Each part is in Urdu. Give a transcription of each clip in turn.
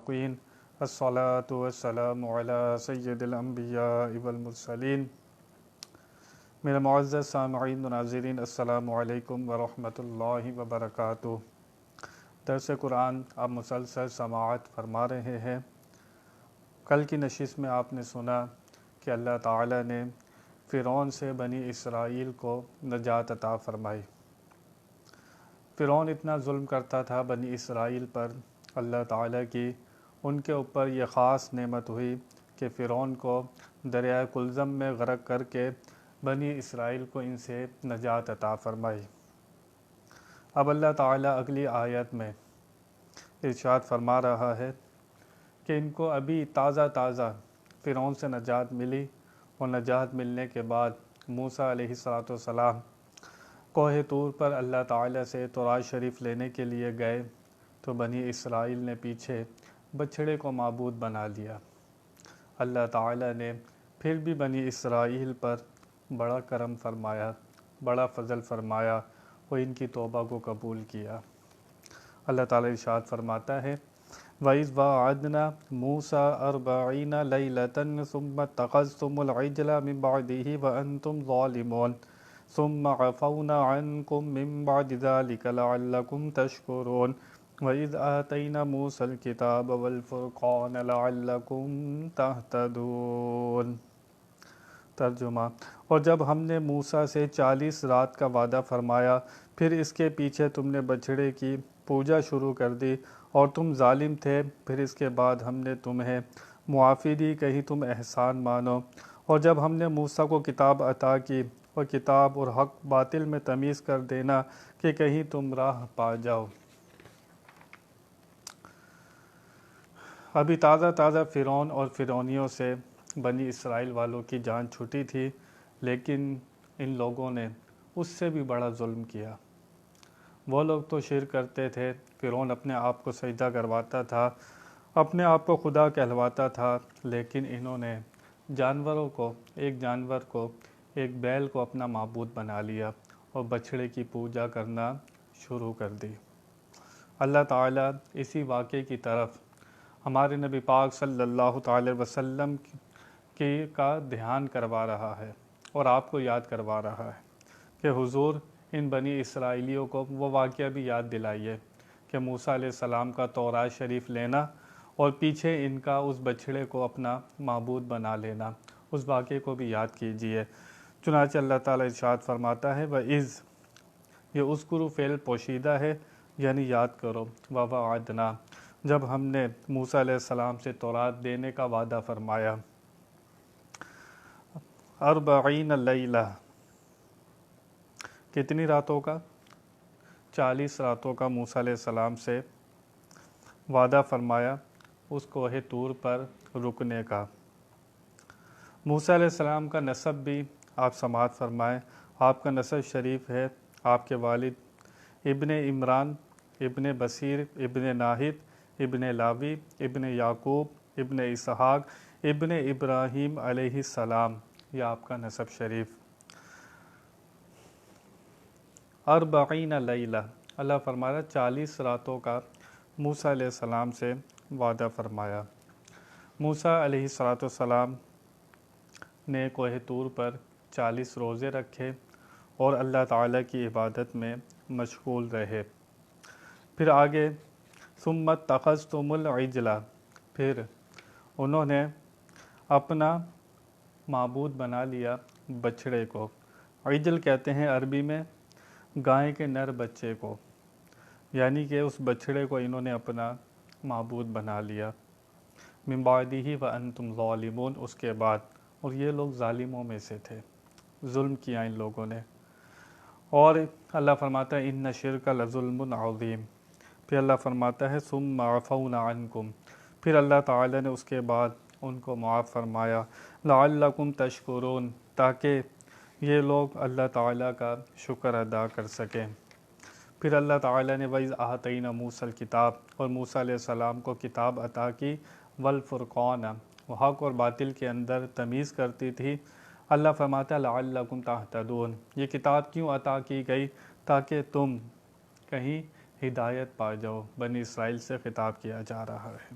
الصالحين الصلاة والسلام على سید الانبیاء والمرسلین۔ میرے معزز سامعین و ناظرین، السلام علیکم ورحمۃ اللہ وبرکاتہ۔ درس قرآن آپ مسلسل سماعت فرما رہے ہیں۔ کل کی نشست میں آپ نے سنا کہ اللہ تعالیٰ نے فرعون سے بنی اسرائیل کو نجات عطا فرمائی۔ فرعون اتنا ظلم کرتا تھا بنی اسرائیل پر، اللہ تعالیٰ کی ان کے اوپر یہ خاص نعمت ہوئی کہ فرعون کو دریائے کلزم میں غرق کر کے بنی اسرائیل کو ان سے نجات عطا فرمائی۔ اب اللہ تعالیٰ اگلی آیت میں ارشاد فرما رہا ہے کہ ان کو ابھی تازہ فرعون سے نجات ملی، اور نجات ملنے کے بعد موسیٰ علیہ السلام کوہ طور پر اللہ تعالیٰ سے تورات شریف لینے کے لیے گئے تو بنی اسرائیل نے پیچھے بچھڑے کو معبود بنا لیا۔ اللہ تعالیٰ نے پھر بھی بنی اسرائیل پر بڑا کرم فرمایا، بڑا فضل فرمایا، اور ان کی توبہ کو قبول کیا۔ اللہ تعالیٰ ارشاد فرماتا ہے وَإِذْ وَعَدْنَا مُوسَىٰ 40 لَيْلَةً ثُمَّ اتَّخَذْتُمُ الْعِجْلَ مِن بَعْدِهِ وَأَنْتُمْ ظَالِمُونَ ثُمَّ عَفَوْنَا عَنْكُم مِّن بَعْدِ ذَلِكَ لَعَلَّكُمْ تَشْكُرُونَ وَإِذْ آتَيْنَا مُوسَى الْكِتَابَ وَالْفُرْقَانَ لَعَلَّكُمْ تَهْتَدُونَ۔ ترجمہ: اور جب ہم نے موسیٰ سے 40 رات کا وعدہ فرمایا، پھر اس کے پیچھے تم نے بچھڑے کی پوجا شروع کر دی اور تم ظالم تھے، پھر اس کے بعد ہم نے تمہیں معافی دی، کہیں تم احسان مانو۔ اور جب ہم نے موسیٰ کو کتاب عطا کی، اور کتاب اور حق باطل میں تمیز کر دینا کہ کہیں تم راہ پا جاؤ۔ ابھی تازہ فرعون اور فرعونیوں سے بنی اسرائیل والوں کی جان چھٹی تھی، لیکن ان لوگوں نے اس سے بھی بڑا ظلم کیا۔ وہ لوگ تو شرک کرتے تھے، فرعون اپنے آپ کو سجدہ کرواتا تھا، اپنے آپ کو خدا کہلواتا تھا، لیکن انہوں نے جانوروں کو، ایک جانور کو، ایک بیل کو اپنا معبود بنا لیا اور بچھڑے کی پوجا کرنا شروع کر دی۔ اللہ تعالیٰ اسی واقعے کی طرف ہمارے نبی پاک صلی اللہ تعالی وسلم کا دھیان کروا رہا ہے اور آپ کو یاد کروا رہا ہے کہ حضور ان بنی اسرائیلیوں کو وہ واقعہ بھی یاد دلائیے کہ موسیٰ علیہ السلام کا تورات شریف لینا اور پیچھے ان کا اس بچھڑے کو اپنا معبود بنا لینا، اس واقعے کو بھی یاد کیجیے۔ چنانچہ اللہ تعالیٰ ارشاد فرماتا ہے وَإِذْ، یہ اذکروا فعل پوشیدہ ہے، یعنی یاد کرو، وَوَعَدْنَا، جب ہم نے موسیٰ علیہ السلام سے تورات دینے کا وعدہ فرمایا، 40 لیلہ، کتنی راتوں کا؟ 40 راتوں کا موسیٰ علیہ السلام سے وعدہ فرمایا اس کوہ طور پر رکنے کا۔ موسیٰ علیہ السلام کا نسب بھی آپ سماعت فرمائیں۔ آپ کا نسب شریف ہے، آپ کے والد ابن عمران، ابن بصیر، ابن ناہد، ابن لاوی، ابن یعقوب، ابن اسحاق، ابن ابراہیم علیہ السلام، یہ آپ کا نسب شریف۔ 40 لیلہ، اللہ فرما رہا 40 راتوں کا موسیٰ علیہ السلام سے وعدہ فرمایا۔ موسیٰ علیہ السلام نے کوہ طور پر 40 روزے رکھے اور اللہ تعالیٰ کی عبادت میں مشغول رہے۔ پھر آگے ثم اتخذتم العجل، پھر انہوں نے اپنا معبود بنا لیا بچھڑے کو۔ عجل کہتے ہیں عربی میں گائے کے نر بچے کو، یعنی کہ اس بچھڑے کو انہوں نے اپنا معبود بنا لیا۔ من بعدہ وانتم ظالمون، اس کے بعد، اور یہ لوگ ظالموں میں سے تھے، ظلم کیا ان لوگوں نے۔ اور اللہ فرماتا ہے ان الشرک لظلم عظیم۔ پھر اللہ فرماتا ہے ثم عفونا عنکم، پھر اللہ تعالیٰ نے اس کے بعد ان کو معاف فرمایا، لعلکم تشکرون، تاکہ یہ لوگ اللہ تعالیٰ کا شکر ادا کر سکیں۔ پھر اللہ تعالیٰ نے وَإِذْ آتَيْنَا مُوسَى الْكِتَابَ، اور موسیٰ علیہ السلام کو کتاب عطا کی، والفرقان، وہ حق اور باطل کے اندر تمیز کرتی تھی۔ اللہ فرماتا ہے لعلکم تہتدون، یہ کتاب کیوں عطا کی گئی؟ تاکہ تم کہیں ہدایت پا جاؤ۔ بنی اسرائیل سے خطاب کیا جا رہا ہے۔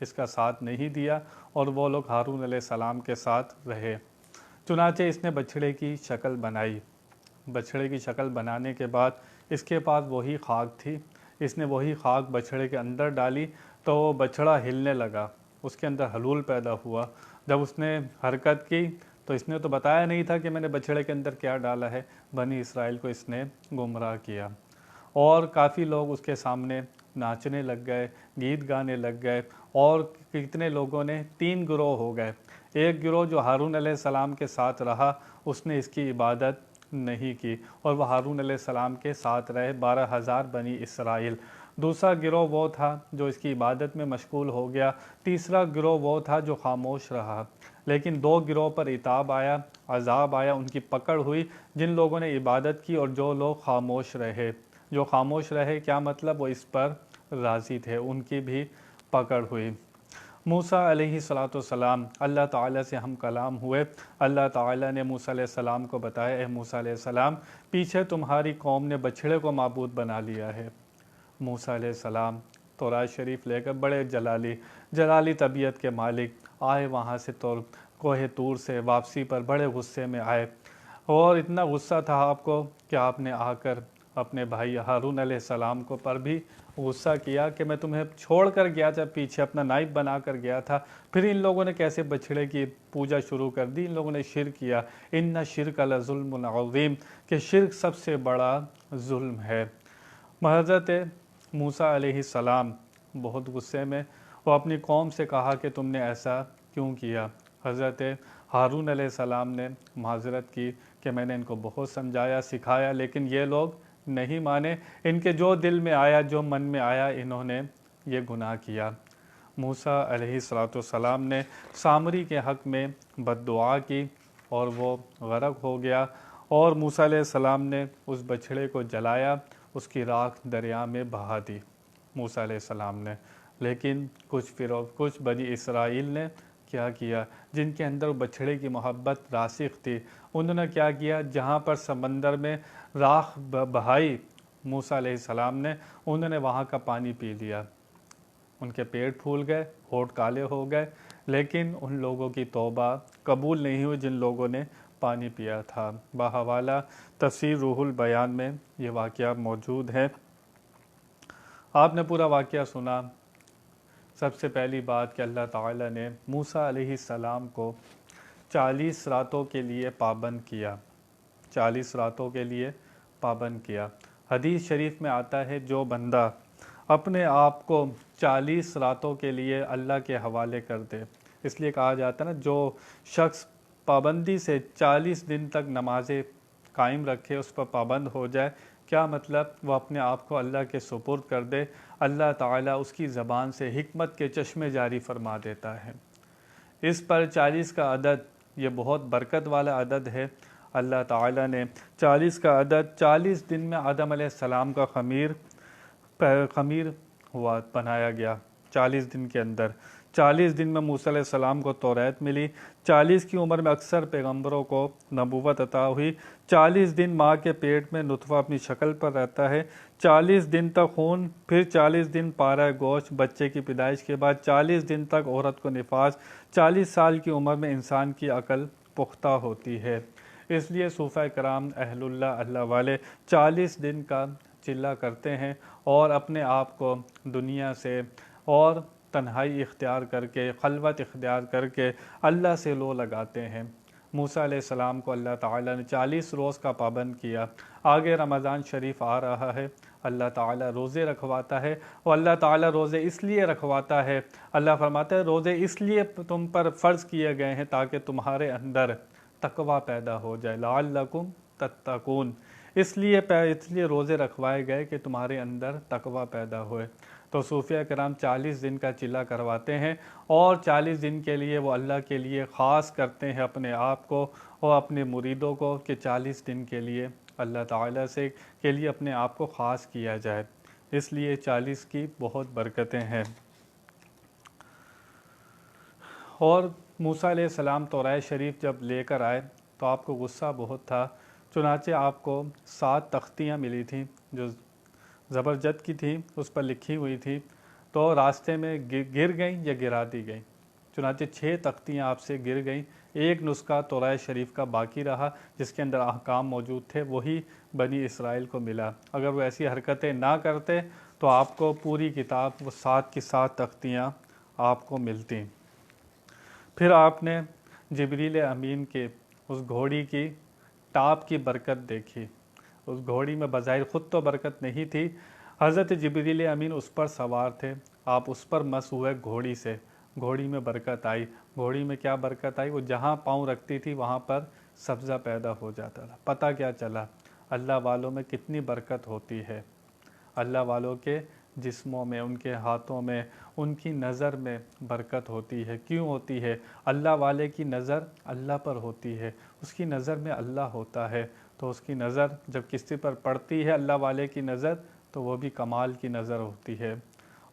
اس کا ساتھ نہیں دیا اور وہ لوگ ہارون علیہ السلام کے ساتھ رہے۔ چنانچہ اس نے بچھڑے کی شکل بنائی۔ بچھڑے کی شکل بنانے کے بعد اس کے پاس وہی خاک تھی، اس نے وہی خاک بچھڑے کے اندر ڈالی تو وہ بچھڑا ہلنے لگا، اس کے اندر حلول پیدا ہوا۔ جب اس نے حرکت کی تو اس نے تو بتایا نہیں تھا کہ میں نے بچھڑے کے اندر کیا ڈالا ہے، بنی اسرائیل کو اس نے گمراہ کیا، اور کافی لوگ اس کے سامنے ناچنے لگ گئے، گیت گانے لگ گئے، اور کتنے لوگوں نے 3 گروہ ہو گئے۔ ایک گروہ جو ہارون علیہ السلام کے ساتھ رہا، اس نے اس کی عبادت نہیں کی اور وہ ہارون علیہ السلام کے ساتھ رہے 12,000 بنی اسرائیل۔ دوسرا گروہ وہ تھا جو اس کی عبادت میں مشغول ہو گیا، تیسرا گروہ وہ تھا جو خاموش رہا۔ لیکن 2 گروہ پر عتاب آیا، عذاب آیا، ان کی پکڑ ہوئی، جن لوگوں نے عبادت کی اور جو لوگ خاموش رہے۔ جو خاموش رہے کیا مطلب؟ وہ اس پر راضی تھے، ان کی بھی پکڑ ہوئی۔ موسیٰ علیہ السلام اللہ تعالیٰ سے ہم کلام ہوئے۔ اللہ تعالیٰ نے موسیٰ علیہ السلام کو بتایا، اے موسیٰ علیہ السلام، پیچھے تمہاری قوم نے بچھڑے کو معبود بنا لیا ہے۔ موسیٰ علیہ السلام تورات شریف لے کر بڑے جلالی طبیعت کے مالک آئے، وہاں سے کوہ طور سے واپسی پر بڑے غصے میں آئے، اور اتنا غصہ تھا آپ کو کہ آپ نے آ کر اپنے بھائی ہارون علیہ السلام کو پر بھی غصہ کیا کہ میں تمہیں چھوڑ کر گیا تھا، پیچھے اپنا نائب بنا کر گیا تھا، پھر ان لوگوں نے کیسے بچھڑے کی پوجا شروع کر دی، ان لوگوں نے شرک کیا۔ ان شرک لظلم عظیم، کہ شرک سب سے بڑا ظلم ہے۔ حضرت موسیٰ علیہ السلام بہت غصے میں، وہ اپنی قوم سے کہا کہ تم نے ایسا کیوں کیا؟ حضرت ہارون علیہ السلام نے معذرت کی کہ میں نے ان کو بہت سمجھایا سکھایا، لیکن یہ لوگ نہیں مانے، ان کے جو دل میں آیا، جو من میں آیا، انہوں نے یہ گناہ کیا۔ موسیٰ علیہ السلام نے سامری کے حق میں بد دعا کی اور وہ غرق ہو گیا، اور موسیٰ علیہ السلام نے اس بچھڑے کو جلایا، اس کی راکھ دریا میں بہا دی موسیٰ علیہ السلام نے۔ لیکن کچھ بنی اسرائیل نے کیا کیا، جن کے اندر بچھڑے کی محبت راسخ تھی، انہوں نے کیا کیا؟ جہاں پر سمندر میں راکھ بہائی موسیٰ علیہ السلام نے، انہوں نے وہاں کا پانی پی لیا، ان کے پیٹ پھول گئے، ہونٹ کالے ہو گئے، لیکن ان لوگوں کی توبہ قبول نہیں ہوئی جن لوگوں نے پانی پیا تھا۔ بحوالہ تفسیر روح البیان میں یہ واقعہ موجود ہے۔ آپ نے پورا واقعہ سنا۔ سب سے پہلی بات کہ اللہ تعالیٰ نے موسیٰ علیہ السلام کو 40 راتوں کے لیے پابند کیا، 40 راتوں کے لیے پابند کیا۔ حدیث شریف میں آتا ہے جو بندہ اپنے آپ کو 40 راتوں کے لیے اللہ کے حوالے کر دے، اس لیے کہا جاتا ہے نا، جو شخص پابندی سے 40 دن تک نمازیں قائم رکھے، اس پر پابند ہو جائے، کیا مطلب؟ وہ اپنے آپ کو اللہ کے سپرد کر دے، اللہ تعالیٰ اس کی زبان سے حکمت کے چشمے جاری فرما دیتا ہے۔ اس پر 40 کا عدد یہ بہت برکت والا عدد ہے۔ اللہ تعالیٰ نے 40 کا عدد 40 دن میں آدم علیہ السلام کا خمیر ہوا، بنایا گیا 40 دن کے اندر۔ 40 دن میں موسیٰ علیہ السلام کو توریت ملی، 40 کی عمر میں اکثر پیغمبروں کو نبوت عطا ہوئی، 40 دن ماں کے پیٹ میں نطفہ اپنی شکل پر رہتا ہے، 40 دن تک خون، پھر 40 دن پارہ گوشت بچے کی پیدائش کے بعد، 40 دن تک عورت کو نفاس، 40 سال کی عمر میں انسان کی عقل پختہ ہوتی ہے۔ اس لیے صوفہ کرام اہل اللہ والے 40 دن کا چلہ کرتے ہیں اور اپنے آپ کو دنیا سے اور تنہائی اختیار کر کے، خلوت اختیار کر کے اللہ سے لو لگاتے ہیں۔ موسیٰ علیہ السلام کو اللہ تعالیٰ نے 40 روز کا پابند کیا۔ آگے رمضان شریف آ رہا ہے، اللہ تعالیٰ روزے رکھواتا ہے، اور اللہ تعالیٰ روزے اس لیے رکھواتا ہے، اللہ فرماتا ہے روزے اس لیے تم پر فرض کیے گئے ہیں تاکہ تمہارے اندر تقوی پیدا ہو جائے، لعلکم تتقون، اس لیے روزے رکھوائے گئے کہ تمہارے اندر تقوی پیدا ہوئے۔ تو صوفیہ کرام 40 دن کا چلہ کرواتے ہیں، اور 40 دن کے لیے وہ اللہ کے لیے خاص کرتے ہیں اپنے آپ کو اور اپنے مریدوں کو کہ 40 دن کے لیے اللہ تعالیٰ کے لیے اپنے آپ کو خاص کیا جائے، اس لیے 40 کی بہت برکتیں ہیں۔ اور موسیٰ علیہ السلام توریت شریف جب لے کر آئے تو آپ کو غصہ بہت تھا، چنانچہ آپ کو 7 تختیاں ملی تھیں جو زبرجد کی تھیں، اس پر لکھی ہوئی تھی۔ تو راستے میں گر گئیں یا گرا دی گئیں؟ چنانچہ 6 تختیاں آپ سے گر گئیں، ایک نسخہ توراہ شریف کا باقی رہا جس کے اندر احکام موجود تھے، وہی بنی اسرائیل کو ملا۔ اگر وہ ایسی حرکتیں نہ کرتے تو آپ کو پوری کتاب وہ 7 کی 7 تختیاں آپ کو ملتی۔ پھر آپ نے جبریل امین کے اس گھوڑی کی ٹاپ کی برکت دیکھی۔ اس گھوڑی میں بظاہر خود تو برکت نہیں تھی، حضرت جبریل امین اس پر سوار تھے، آپ اس پر مس ہوئے گھوڑی سے، گھوڑی میں برکت آئی۔ گھوڑی میں کیا برکت آئی؟ وہ جہاں پاؤں رکھتی تھی وہاں پر سبزہ پیدا ہو جاتا تھا۔ پتہ کیا چلا اللہ والوں میں کتنی برکت ہوتی ہے، اللہ والوں کے جسموں میں، ان کے ہاتھوں میں، ان کی نظر میں برکت ہوتی ہے۔ کیوں ہوتی ہے؟ اللہ والے کی نظر اللہ پر ہوتی ہے، اس کی نظر میں اللہ ہوتا ہے، تو اس کی نظر جب کسی پر پڑتی ہے اللہ والے کی نظر تو وہ بھی کمال کی نظر ہوتی ہے۔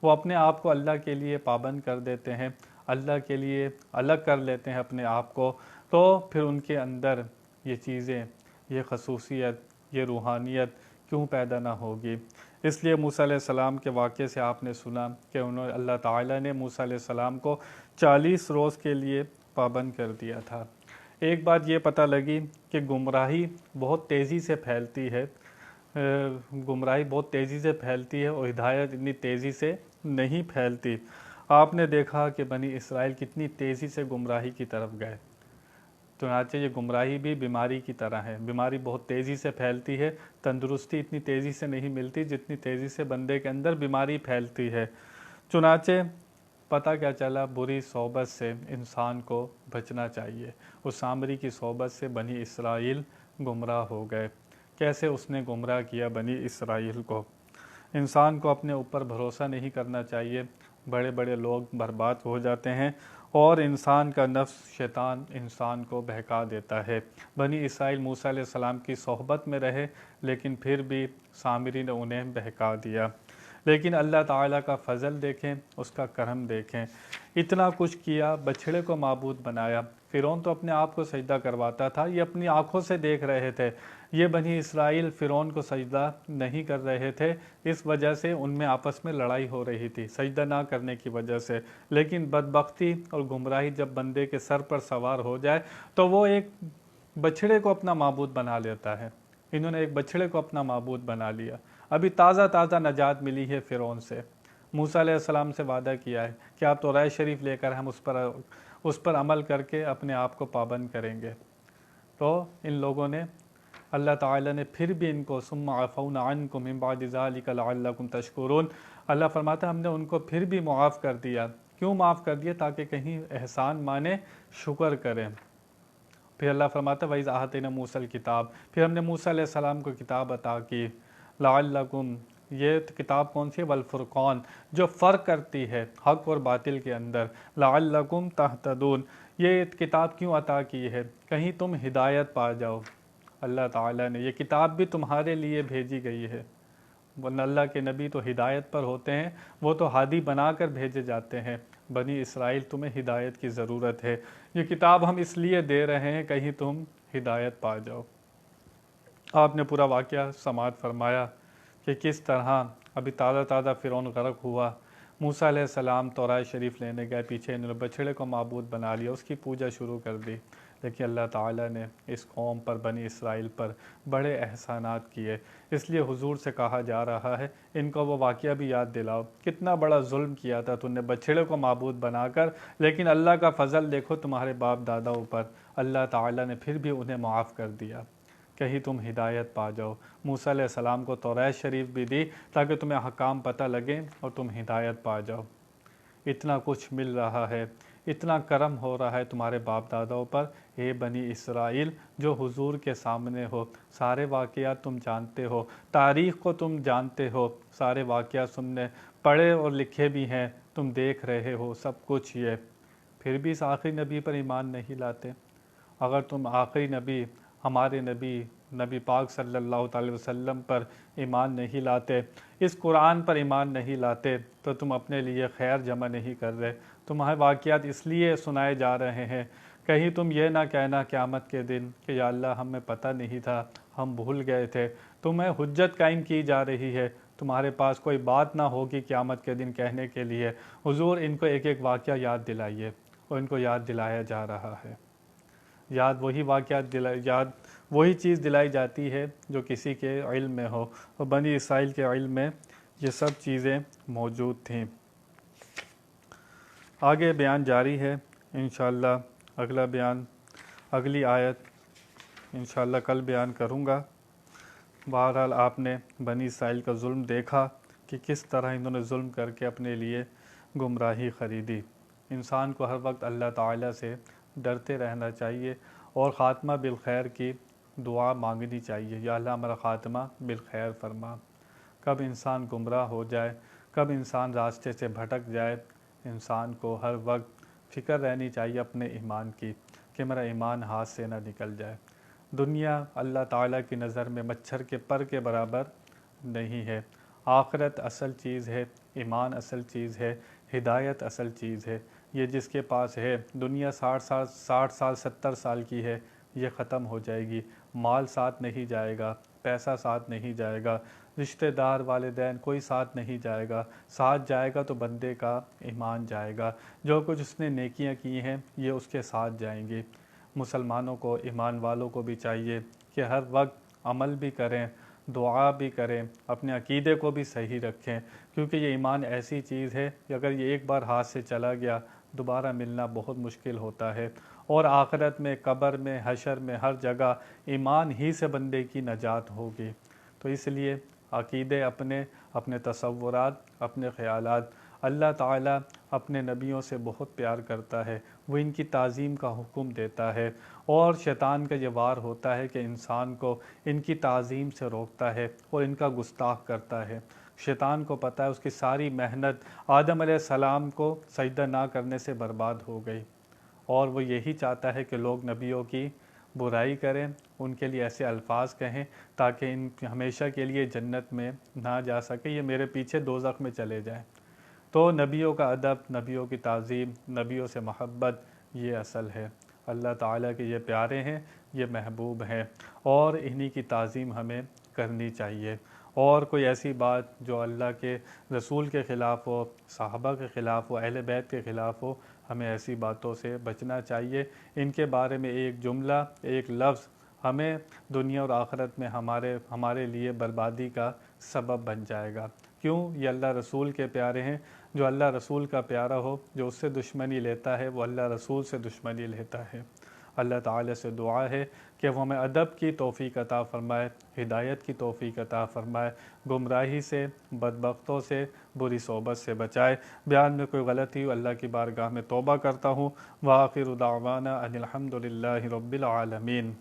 وہ اپنے آپ کو اللہ کے لیے پابند کر دیتے ہیں، اللہ کے لیے الگ کر لیتے ہیں اپنے آپ کو، تو پھر ان کے اندر یہ چیزیں، یہ خصوصیت، یہ روحانیت کیوں پیدا نہ ہوگی؟ اس لیے موسیٰ علیہ السلام کے واقعے سے آپ نے سنا کہ اللہ تعالیٰ نے موسیٰ علیہ السلام کو 40 روز کے لیے پابند کر دیا تھا۔ ایک بات یہ پتہ لگی کہ گمراہی بہت تیزی سے پھیلتی ہے، گمراہی بہت تیزی سے پھیلتی ہے اور ہدایت اتنی تیزی سے نہیں پھیلتی۔ آپ نے دیکھا کہ بنی اسرائیل کتنی تیزی سے گمراہی کی طرف گئے، چنانچہ یہ گمراہی بھی بیماری کی طرح ہے، بیماری بہت تیزی سے پھیلتی ہے، تندرستی اتنی تیزی سے نہیں ملتی جتنی تیزی سے بندے کے اندر بیماری پھیلتی ہے۔ چنانچہ پتہ کیا چلا؟ بری صحبت سے انسان کو بچنا چاہیے۔ اس سامری کی صحبت سے بنی اسرائیل گمراہ ہو گئے۔ کیسے اس نے گمراہ کیا بنی اسرائیل کو؟ انسان کو اپنے اوپر بھروسہ نہیں کرنا چاہیے، بڑے بڑے لوگ برباد ہو جاتے ہیں اور انسان کا نفس شیطان انسان کو بہکا دیتا ہے۔ بنی اسرائیل موسیٰ علیہ السلام کی صحبت میں رہے لیکن پھر بھی سامری نے انہیں بہکا دیا۔ لیکن اللہ تعالیٰ کا فضل دیکھیں، اس کا کرم دیکھیں، اتنا کچھ کیا، بچھڑے کو معبود بنایا۔ فرعون تو اپنے آپ کو سجدہ کرواتا تھا، یہ اپنی آنکھوں سے دیکھ رہے تھے، یہ بنی اسرائیل فرعون کو سجدہ نہیں کر رہے تھے، اس وجہ سے ان میں آپس میں لڑائی ہو رہی تھی سجدہ نہ کرنے کی وجہ سے۔ لیکن بدبختی اور گمراہی جب بندے کے سر پر سوار ہو جائے تو وہ ایک بچھڑے کو اپنا معبود بنا لیتا ہے۔ انہوں نے ایک بچھڑے کو اپنا معبود بنا لیا۔ ابھی تازہ نجات ملی ہے فرعون سے، موسیٰ علیہ السلام سے وعدہ کیا ہے کہ آپ توراہ شریف لے کر ہم اس پر عمل کر کے اپنے آپ کو پابند کریں گے۔ تو ان لوگوں نے، اللہ تعالیٰ نے پھر بھی ان کو ثم عفونا عنکم من بعد ذلک لعلکم تشکرون، اللہ فرماتا ہے ہم نے ان کو پھر بھی معاف کر دیا۔ کیوں معاف کر دیا؟ تاکہ کہیں احسان مانے، شکر کریں۔ پھر اللہ فرماتا ہے وَإِذْ آتَيْنَا مُوسَى الْكِتَابَ، پھر ہم نے موسیٰ علیہ السلام کو کتاب عطا کی، لعلکم، یہ کتاب کون سی ہے؟ والفرقان، جو فرق کرتی ہے حق اور باطل کے اندر، لعلکم تہتدون، یہ کتاب کیوں عطا کی ہے؟ کہیں تم ہدایت پا جاؤ۔ اللہ تعالیٰ نے یہ کتاب بھی تمہارے لیے بھیجی گئی ہے، ورنہ اللہ کے نبی تو ہدایت پر ہوتے ہیں، وہ تو ہادی بنا کر بھیجے جاتے ہیں۔ بنی اسرائیل تمہیں ہدایت کی ضرورت ہے، یہ کتاب ہم اس لیے دے رہے ہیں کہیں تم ہدایت پا جاؤ۔ آپ نے پورا واقعہ سماعت فرمایا کہ کس طرح ابھی تازہ فرعون غرق ہوا، موسیٰ علیہ السلام توراہ شریف لینے گئے، پیچھے انہوں نے بچھڑے کو معبود بنا لیا، اس کی پوجا شروع کر دی۔ لیکن اللہ تعالیٰ نے اس قوم پر، بنی اسرائیل پر بڑے احسانات کیے، اس لیے حضور سے کہا جا رہا ہے ان کو وہ واقعہ بھی یاد دلاؤ، کتنا بڑا ظلم کیا تھا تم نے بچھڑے کو معبود بنا کر، لیکن اللہ کا فضل دیکھو تمہارے باپ داداؤں پر، اللہ تعالیٰ نے پھر بھی انہیں معاف کر دیا، کہیں تم ہدایت پا جاؤ۔ موسیٰ علیہ السلام کو توراہ شریف بھی دی تاکہ تمہیں احکام پتہ لگیں اور تم ہدایت پا جاؤ۔ اتنا کچھ مل رہا ہے، اتنا کرم ہو رہا ہے تمہارے باپ داداؤں پر، اے بنی اسرائیل جو حضور کے سامنے ہو، سارے واقعات تم جانتے ہو، تاریخ کو تم جانتے ہو، سارے واقعات تم نے پڑھے اور لکھے بھی ہیں، تم دیکھ رہے ہو سب کچھ یہ، پھر بھی اس آخری نبی پر ایمان نہیں لاتے۔ اگر تم آخری نبی، ہمارے نبی پاک صلی اللہ تعالی وسلم پر ایمان نہیں لاتے، اس قرآن پر ایمان نہیں لاتے، تو تم اپنے لیے خیر جمع نہیں کر رہے، تمہارے واقعات اس لیے سنائے جا رہے ہیں، کہیں تم یہ نہ کہنا قیامت کے دن کہ یا اللہ ہمیں پتہ نہیں تھا، ہم بھول گئے تھے، تمہیں حجت قائم کی جا رہی ہے، تمہارے پاس کوئی بات نہ ہوگی قیامت کے دن کہنے کے لیے۔ حضور ان کو ایک ایک واقعہ یاد دلائیے، اور ان کو یاد دلایا جا رہا ہے۔ یاد وہی چیز دلائی جاتی ہے جو کسی کے علم میں ہو، اور بنی اسرائیل کے علم میں یہ سب چیزیں موجود تھیں۔ آگے بیان جاری ہے، انشاءاللہ اگلا بیان، اگلی آیت انشاءاللہ کل بیان کروں گا۔ بہرحال آپ نے بنی اسرائیل کا ظلم دیکھا کہ کس طرح انہوں نے ظلم کر کے اپنے لیے گمراہی خریدی۔ انسان کو ہر وقت اللہ تعالیٰ سے ڈرتے رہنا چاہیے اور خاتمہ بالخیر کی دعا مانگنی چاہیے، یا اللہ ہمارا خاتمہ بالخیر فرما۔ کب انسان گمراہ ہو جائے، کب انسان راستے سے بھٹک جائے، انسان کو ہر وقت فکر رہنی چاہیے اپنے ایمان کی کہ میرا ایمان ہاتھ سے نہ نکل جائے۔ دنیا اللہ تعالیٰ کی نظر میں مچھر کے پر کے برابر نہیں ہے۔ آخرت اصل چیز ہے، ایمان اصل چیز ہے، ہدایت اصل چیز ہے۔ یہ جس کے پاس ہے، دنیا 60 سال 70 سال کی ہے، یہ ختم ہو جائے گی۔ مال ساتھ نہیں جائے گا، پیسہ ساتھ نہیں جائے گا، رشتہ دار والدین کوئی ساتھ نہیں جائے گا۔ ساتھ جائے گا تو بندے کا ایمان جائے گا، جو کچھ اس نے نیکیاں کی ہیں یہ اس کے ساتھ جائیں گی۔ مسلمانوں کو، ایمان والوں کو بھی چاہیے کہ ہر وقت عمل بھی کریں، دعا بھی کریں، اپنے عقیدے کو بھی صحیح رکھیں، کیونکہ یہ ایمان ایسی چیز ہے کہ اگر یہ ایک بار ہاتھ سے چلا گیا دوبارہ ملنا بہت مشکل ہوتا ہے، اور آخرت میں، قبر میں، حشر میں، ہر جگہ ایمان ہی سے بندے کی نجات ہوگی۔ تو اس لیے عقیدے اپنے تصورات، اپنے خیالات، اللہ تعالیٰ اپنے نبیوں سے بہت پیار کرتا ہے، وہ ان کی تعظیم کا حکم دیتا ہے، اور شیطان کا یہ وار ہوتا ہے کہ انسان کو ان کی تعظیم سے روکتا ہے اور ان کا گستاخ کرتا ہے۔ شیطان کو پتہ ہے اس کی ساری محنت آدم علیہ السلام کو سجدہ نہ کرنے سے برباد ہو گئی، اور وہ یہی چاہتا ہے کہ لوگ نبیوں کی برائی کریں، ان کے لیے ایسے الفاظ کہیں تاکہ ان ہمیشہ کے لیے جنت میں نہ جا سکے، یہ میرے پیچھے دوزخ میں چلے جائیں۔ تو نبیوں کا ادب، نبیوں کی تعظیم، نبیوں سے محبت، یہ اصل ہے۔ اللہ تعالیٰ کے یہ پیارے ہیں، یہ محبوب ہیں، اور انہی کی تعظیم ہمیں کرنی چاہیے۔ اور کوئی ایسی بات جو اللہ کے رسول کے خلاف ہو، صحابہ کے خلاف ہو، اہل بیت کے خلاف ہو، ہمیں ایسی باتوں سے بچنا چاہیے۔ ان کے بارے میں ایک جملہ، ایک لفظ ہمیں دنیا اور آخرت میں ہمارے لیے بربادی کا سبب بن جائے گا۔ کیوں؟ یہ اللہ رسول کے پیارے ہیں۔ جو اللہ رسول کا پیارا ہو، جو اس سے دشمنی لیتا ہے، وہ اللہ رسول سے دشمنی لیتا ہے۔ اللہ تعالیٰ سے دعا ہے کہ وہ ہمیں ادب کی توفیق عطا فرمائے، ہدایت کی توفیق عطا فرمائے، گمراہی سے، بدبختوں سے، بری صحبت سے بچائے۔ بیان میں کوئی غلطی ہو اللہ کی بارگاہ میں توبہ کرتا ہوں۔ وآخر دعوانا ان الحمد للہ رب العالمین۔